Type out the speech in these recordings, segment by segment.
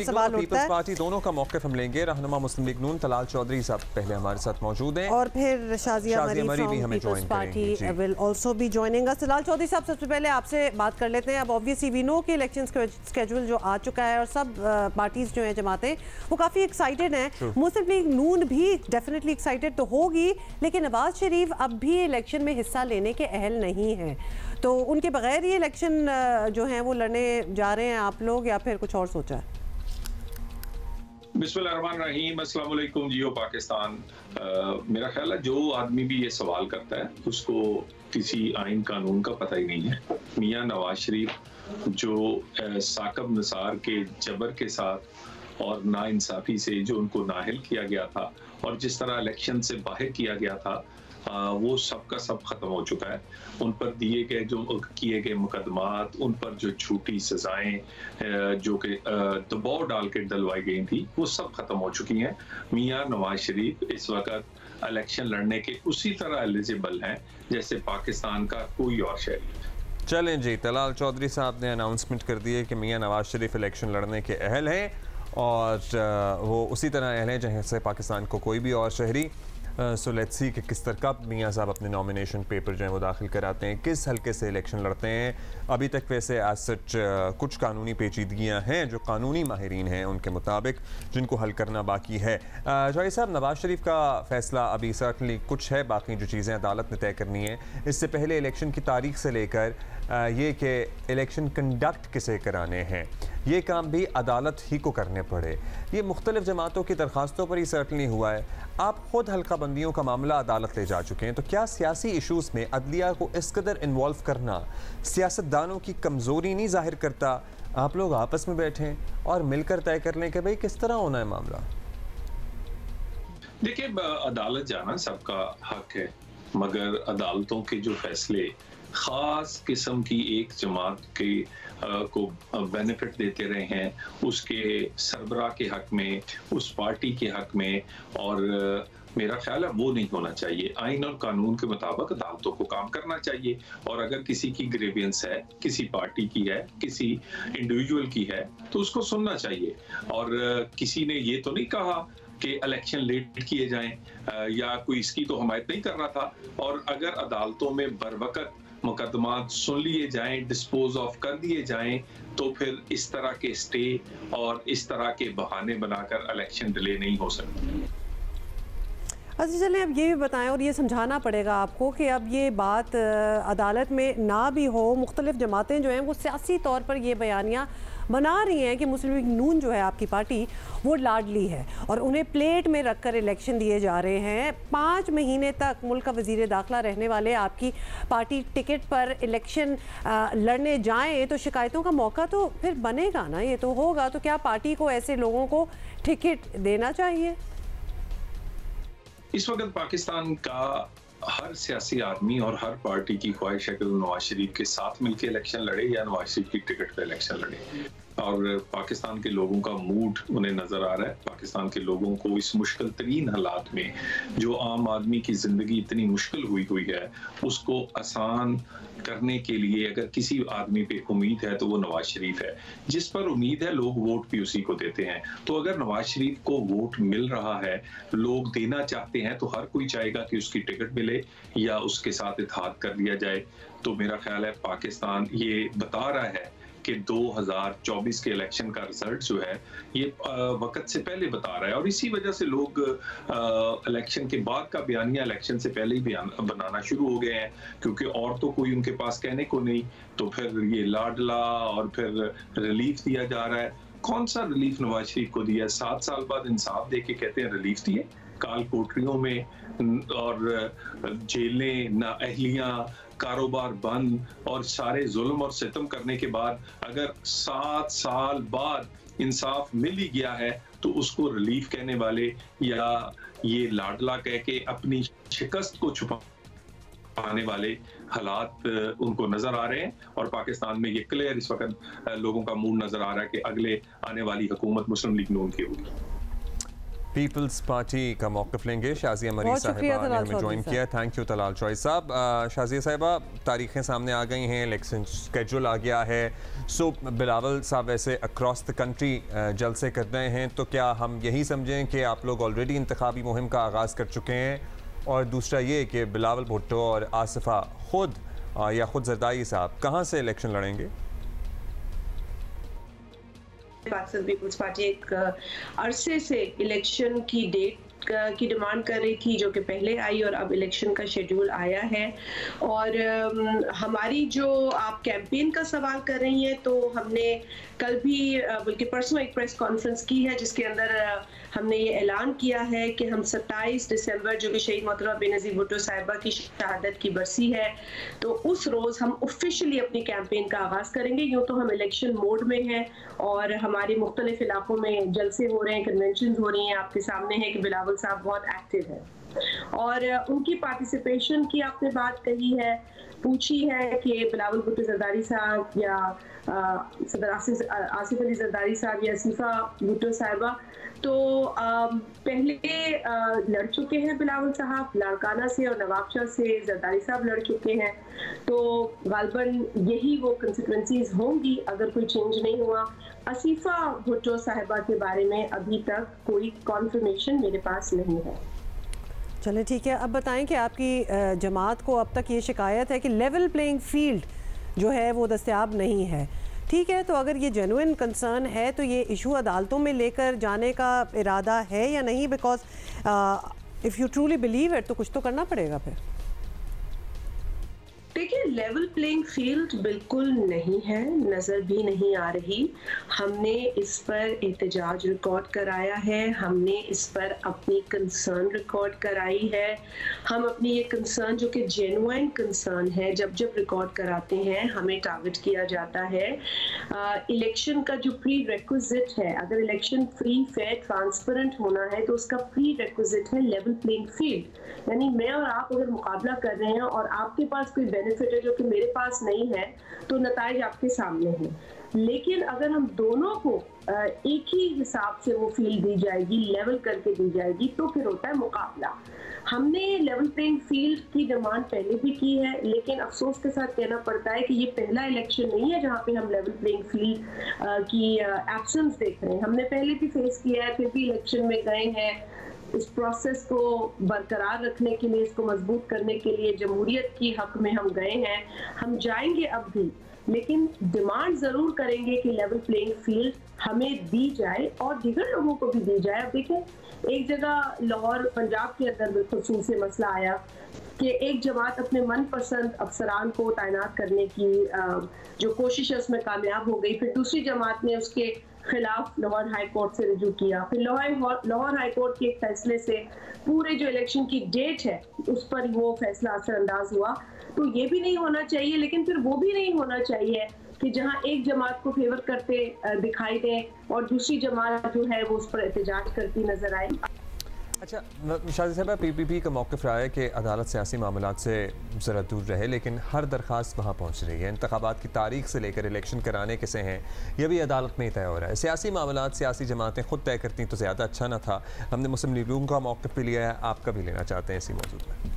सवाल उठता है। पार्टी दोनों का मौक़िफ़ हम लेंगे। रहनुमा मुस्लिम लीग नून तलाल चौधरी साहब पहले हमारे साथ मौजूद हैं और फिर शाजिया मरी भी हमें ज्वाइन करेंगी, will also be joining us. Talal Chaudhry साहब, सबसे पहले आपसे बात कर लेते हैं। अब ऑब्वियसली वी नो कि इलेक्शन स्केड्यूल जो आ चुका है और सब पार्टीज जो हैं, जमातें, वो काफ़ी एक्साइटेड हैं। मुस्लिम लीग नून भी डेफिनेटली एक्साइटेड तो होगी, लेकिन नवाज शरीफ अब भी इलेक्शन में हिस्सा लेने के अहल नहीं हैं। तो उनके बगैर ये इलेक्शन जो हैं वो लड़ने जा रहे हैं आप लोग, या फिर कुछ और सोचा है? बिस्मिल्लाहिर्रहमानिर्रहीम, अस्सलाम वालेकुम, जियो पाकिस्तान। मेरा ख्याल है जो आदमी भी ये सवाल करता है उसको किसी आइन कानून का पता ही नहीं है। मियां नवाज शरीफ जो साकब निसार के जबर के साथ और नाइंसाफ़ी से जो उनको नाहिल किया गया था और जिस तरह इलेक्शन से बाहर किया गया था, वो सब का सब खत्म हो चुका है। उन पर दिए गए जो किए गए मुकदमात, उन पर जो झूठी सजाएं जो कि दबाव डाल के डलवाई गई थी, वो सब खत्म हो चुकी हैं। मियां नवाज शरीफ इस वक्त इलेक्शन लड़ने के उसी तरह एलिजिबल हैं जैसे पाकिस्तान का कोई और शहरी। चलें जी, तलाल चौधरी साहब ने अनाउंसमेंट कर दी है कि मियां नवाज शरीफ इलेक्शन लड़ने के अहल हैं और वो उसी तरह अहल हैं जैसे पाकिस्तान को कोई भी और शहरी। सो लेट्स सी कि किस तरह का मियां साहब अपने नॉमिनेशन पेपर जो है वो दाखिल कराते हैं, किस हल्के से इलेक्शन लड़ते हैं। अभी तक वैसे आज सच कुछ कानूनी पेचीदगियां हैं जो कानूनी माहिरीन हैं उनके मुताबिक, जिनको हल करना बाकी है। जॉय साहब, नवाज शरीफ का फैसला अभी सर्टनली कुछ है, बाकी जो चीज़ें अदालत ने तय करनी है। इससे पहले इलेक्शन की तारीख से लेकर ये कि इलेक्शन कंडक्ट किसे कराने हैं, ये काम भी अदालत ही को करने पड़े। ये मुख्तलिफ जमातों की दरख्वास्तों पर ही सर्टनली हुआ है। आप खुद हल्का बंदियों का मामला अदालत ले जा चुके हैं, तो क्या सियासी इशूज़ में अदलिया को इस कदर इन्वॉल्व करना सियासतदानों की कमज़ोरी नहीं जाहिर करता? आप लोग आपस में बैठें और मिलकर तय कर लें कि भाई किस तरह होना है मामला। देखिए, अदालत जाना सबका हक है, मगर अदालतों के जो फैसले खास किस्म की एक जमात के को बेनिफिट देते रहे हैं, उसके सरबराह के हक में, उस पार्टी के हक में, और मेरा ख्याल है वो नहीं होना चाहिए। आइन और कानून के मुताबिक अदालतों को काम करना चाहिए, और अगर किसी की ग्रेवियंस है, किसी पार्टी की है, किसी इंडिविजुअल की है, तो उसको सुनना चाहिए। और किसी ने ये तो नहीं कहा कि इलेक्शन लेट किए जाएं या कोई इसकी तो हमायत नहीं कर रहा था। और अगर अदालतों में बरवकत मुकदमात सुन लिए जाएं, डिस्पोज ऑफ कर दिए जाएं, तो फिर इस तरह के स्टे और इस तरह के बहाने बनाकर इलेक्शन डिले नहीं हो सकती। अच्छा, चलें अब ये भी बताएं, और ये समझाना पड़ेगा आपको कि अब ये बात अदालत में ना भी हो, मुख्तलिफ जमातें जो हैं वो सियासी तौर पर ये बयानियाँ बना रही हैं कि मुस्लिम लीग नून जो है आपकी पार्टी, वो लाडली है और उन्हें प्लेट में रख कर इलेक्शन दिए जा रहे हैं। 5 महीने तक मुल्क का वज़ीर दाखिला रहने वाले आपकी पार्टी टिकट पर इलेक्शन लड़ने जाएँ तो शिकायतों का मौका तो फिर बनेगा ना, ये तो होगा। तो क्या पार्टी को ऐसे लोगों को टिकट देना चाहिए? इस वक्त पाकिस्तान का हर सियासी आदमी और हर पार्टी की ख्वाहिश है कि नवाज शरीफ के साथ मिलकर इलेक्शन लड़े या नवाज शरीफ की टिकट पे इलेक्शन लड़े। और पाकिस्तान के लोगों का मूड उन्हें नजर आ रहा है। पाकिस्तान के लोगों को इस मुश्किल तरीन हालात में, जो आम आदमी की जिंदगी इतनी मुश्किल हुई है, उसको आसान करने के लिए अगर किसी आदमी पे उम्मीद है तो वो नवाज शरीफ है। जिस पर उम्मीद है लोग वोट भी उसी को देते हैं। तो अगर नवाज शरीफ को वोट मिल रहा है, लोग देना चाहते हैं, तो हर कोई चाहेगा कि उसकी टिकट मिले या उसके साथ इत्तेहाद कर लिया जाए। तो मेरा ख्याल है पाकिस्तान ये बता रहा है कि 2024 के इलेक्शन का रिजल्ट जो है ये वक्त से पहले बता रहा है, और इसी वजह से लोग इलेक्शन के बाद का बयानिया इलेक्शन से पहले ही बयान बनाना शुरू हो गए हैं, क्योंकि और तो कोई उनके पास कहने को नहीं। तो फिर ये लाडला और फिर रिलीफ दिया जा रहा है। कौन सा रिलीफ नवाज शरीफ को दिया? 7 साल बाद इंसाफ दे के कहते हैं रिलीफ दिए। काल कोठरियों में और जेलें, नाअहलियां, कारोबार बंद और सारे जुल्म और सितम करने के बाद अगर 7 साल बाद इंसाफ मिल ही गया है, तो उसको रिलीफ कहने वाले या ये लाडला कह के अपनी शिकस्त को छुपाने वाले हालात उनको नजर आ रहे हैं। और पाकिस्तान में ये क्लियर इस वक्त लोगों का मूड नजर आ रहा है कि अगले आने वाली हुकूमत मुस्लिम लीग नून की होगी। पीपल्स पार्टी का मौक़िफ़ लेंगे। शाज़िया मरीज़ साहिबा ने हमें ज्वाइन किया। थैंक यू तलाल चौधरी साहब। शाज़िया साहिबा, तारीखें सामने आ गई हैं, इलेक्शन स्केड्यूल आ गया है। सो बिलावल साहब वैसे अक्रॉस द कंट्री जलसे कर रहे हैं, तो क्या हम यही समझें कि आप लोग ऑलरेडी इंतखाबी मुहिम का आगाज़ कर चुके हैं? और दूसरा ये कि बिलावल भुट्टो और आसिफा खुद या खुद जरदारी साहब कहाँ से इलेक्शन लड़ेंगे? पाकिस्तान पीपल्स पार्टी एक अरसे से इलेक्शन की डेट की डिमांड कर रही थी, जो कि पहले आई और अब इलेक्शन का शेड्यूल आया है। और हमारी जो आप कैंपेन का सवाल कर रही हैं, तो हमने कल भी बल्कि परसों एक प्रेस कॉन्फ्रेंस की है, जिसके अंदर हमने ये ऐलान किया है कि हम 27 दिसंबर जो कि शहीद मोहतरमा बेनज़ीर भुट्टो साहिबा की शहादत की बरसी है, तो उस रोज़ हम ऑफिशियली अपनी कैंपेन का आगाज़ करेंगे। यूँ तो हम इलेक्शन मोड में हैं और हमारे मुख्तलिफ इलाकों में जलसे हो रहे हैं, कन्वेंशन हो रही हैं। आपके सामने है कि बिलावल साहब बहुत एक्टिव है और उनकी पार्टिसिपेशन की आपने बात कही है, पूछी है कि बिलावल भुट्टो जरदारी साहब या सदर आसिफ अली जरदारी साहब या आसिफा भुट्टो साहिबा, तो पहले लड़ चुके हैं बिलावल साहब लाड़काना से और नवाबशाह से जरदारी साहब लड़ चुके हैं, तो गालबन यही वो कंस्टिट्यूएंसीज होंगी अगर कोई चेंज नहीं हुआ। आसिफा भुट्टो साहिबा के बारे में अभी तक कोई कॉन्फर्मेशन मेरे पास नहीं है। चलें ठीक है, अब बताएं कि आपकी जमात को अब तक ये शिकायत है कि लेवल प्लेइंग फील्ड जो है वो दस्तयाब नहीं है। ठीक है, तो अगर ये जेन्युइन कंसर्न है तो ये इशू अदालतों में लेकर जाने का इरादा है या नहीं? Because if you truly believe it तो कुछ तो करना पड़ेगा फिर। देखिए, लेवल प्लेइंग फील्ड बिल्कुल नहीं है, नज़र भी नहीं आ रही। हमने इस पर एहतजाज रिकॉर्ड कराया है, हमने इस पर अपनी कंसर्न रिकॉर्ड कराई है। हम अपनी ये कंसर्न जो कि जेन्युइन कंसर्न है, जब जब रिकॉर्ड कराते हैं हमें टारगेट किया जाता है। इलेक्शन का जो प्री रेक्विजिट है, अगर इलेक्शन फ्री फेयर ट्रांसपेरेंट होना है तो उसका प्री रेक्विजिट है लेवल प्लेइंग फील्ड। यानी मैं और आप अगर मुकाबला कर रहे हैं और आपके पास कोई बेनिफिट है जो कि मेरे पास नहीं है, तो नताइज आपके सामने हैं। लेकिन अगर हम दोनों को एक ही हिसाब से वो फील्ड दी जाएगी, लेवल करके दी जाएगी, तो फिर होता है मुकाबला। हमने लेवल प्लेइंग फील्ड की डिमांड पहले भी की है, लेकिन अफसोस के साथ कहना पड़ता है कि ये पहला इलेक्शन नहीं है जहाँ पे हम लेवल प्लेइंग फील्ड की एब्सेंस देख रहे हैं। हमने पहले भी फेस किया है, फिर भी इलेक्शन में गए हैं। इस प्रोसेस को बरकरार रखने के लिए, इसको मजबूत करने के लिए जमहूरियत की हक में हम गए हैं, हम जाएंगे अब भी, लेकिन डिमांड जरूर करेंगे कि लेवल प्लेइंग फील्ड हमें दी जाए और दीगर लोगों को भी दी जाए। अब देखें, एक जगह लाहौर पंजाब के अंदर बिलखुसूस से मसला आया कि एक जमात अपने मनपसंद अफसरान को तैनात करने की जो कोशिश है उसमें कामयाब हो गई, फिर दूसरी जमात ने उसके खिलाफ लाहौर हाई कोर्ट से रुजू किया। फिर लाहौर हाई कोर्ट के एक फैसले से पूरे जो इलेक्शन की डेट है उस पर वो फैसला असरअंदाज हुआ। तो ये भी नहीं होना चाहिए, लेकिन फिर वो भी नहीं होना चाहिए कि जहां एक जमात को फेवर करते दिखाई दे और दूसरी जमात जो है वो उस पर एहतजाज करती नजर आए। अच्छा शाज़िया साहिबा, पीपीपी का मौक़िफ़ रहा है कि अदालत सियासी मामलात से ज़रा दूर रहे, लेकिन हर दरख्वास्त वहाँ पहुँच रही है। इंतखाबात की तारीख से लेकर इलेक्शन कराने कैसे हैं यह भी अदालत में ही तय हो रहा है। सियासी मामलात सियासी जमातें खुद तय करती तो ज़्यादा अच्छा ना था। हमने मुस्लिम लीग का मौक़िफ़ भी लिया है, आपका भी लेना चाहते हैं इसी मौजूद में।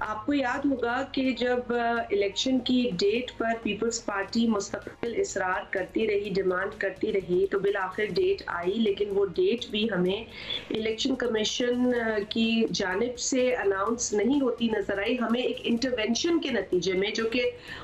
आपको याद होगा कि जब इलेक्शन की डेट पर पीपल्स पार्टी मुस्तकिल इसरार करती रही, डिमांड करती रही, तो बिल आखिर डेट आई, लेकिन वो डेट भी हमें इलेक्शन कमीशन की जानिब से अनाउंस नहीं होती नजर आई। हमें एक इंटरवेंशन के नतीजे में, जो कि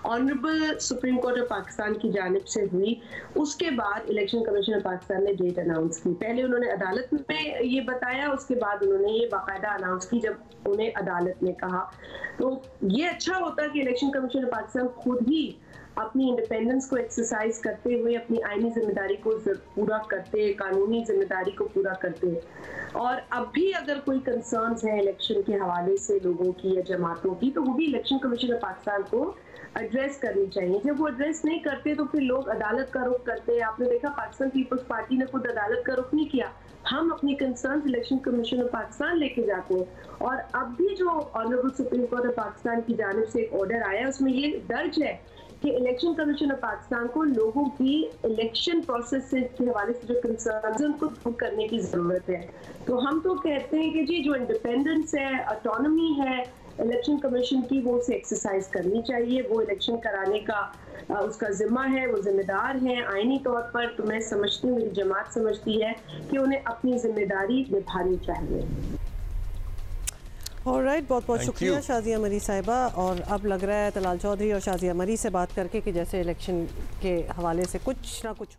honourable supreme court of Pakistan की जानिब से हुई, उसके बाद इलेक्शन कमीशन ऑफ पाकिस्तान ने डेट अनाउंस की। पहले उन्होंने अदालत में ये बताया, उसके बाद उन्होंने ये बाकायदा अनाउंस की जब उन्हें अदालत ने कहा। तो ये अच्छा होता कि इलेक्शन कमीशन ऑफ पाकिस्तान खुद ही अपनी इंडिपेंडेंस को एक्सरसाइज करते हुए अपनी आईनी जिम्मेदारी को पूरा करते, कानूनी जिम्मेदारी को पूरा करते। और अब भी अगर कोई कंसर्न्स हैं इलेक्शन के हवाले से लोगों की या जमातों की, तो वो भी इलेक्शन कमीशन ऑफ पाकिस्तान को एड्रेस करनी चाहिए। जब वो एड्रेस नहीं करते तो फिर लोग अदालत का रुख करते हैं। आपने देखा पाकिस्तान पीपल्स पार्टी ने खुद अदालत का रुख नहीं किया, हम अपनी concerns election commission of Pakistan लेके जाते हैं। और अब भी जो honourable supreme court of Pakistan की जानिब से एक ऑर्डर आया, उसमें ये दर्ज है कि इलेक्शन कमीशन ऑफ पाकिस्तान को लोगों की इलेक्शन प्रोसेस के हवाले से जो कंसर्न उनको दूर करने की जरूरत है। तो हम तो कहते हैं कि जी जो इंडिपेंडेंस है, ऑटोनॉमी है इलेक्शन कमीशन की, वो उसे एक्सरसाइज करनी चाहिए। वो इलेक्शन कराने का उसका जिम्मा है, वो जिम्मेदार है आईनी तौर पर। तो मैं समझती हूँ, मेरी जमात समझती है कि उन्हें अपनी जिम्मेदारी निभानी चाहिए। ऑलराइट, बहुत बहुत शुक्रिया शाजिया मरी साहिबा। और अब लग रहा है तलाल चौधरी और शाजिया मरी से बात करके कि जैसे इलेक्शन के हवाले से कुछ ना कुछ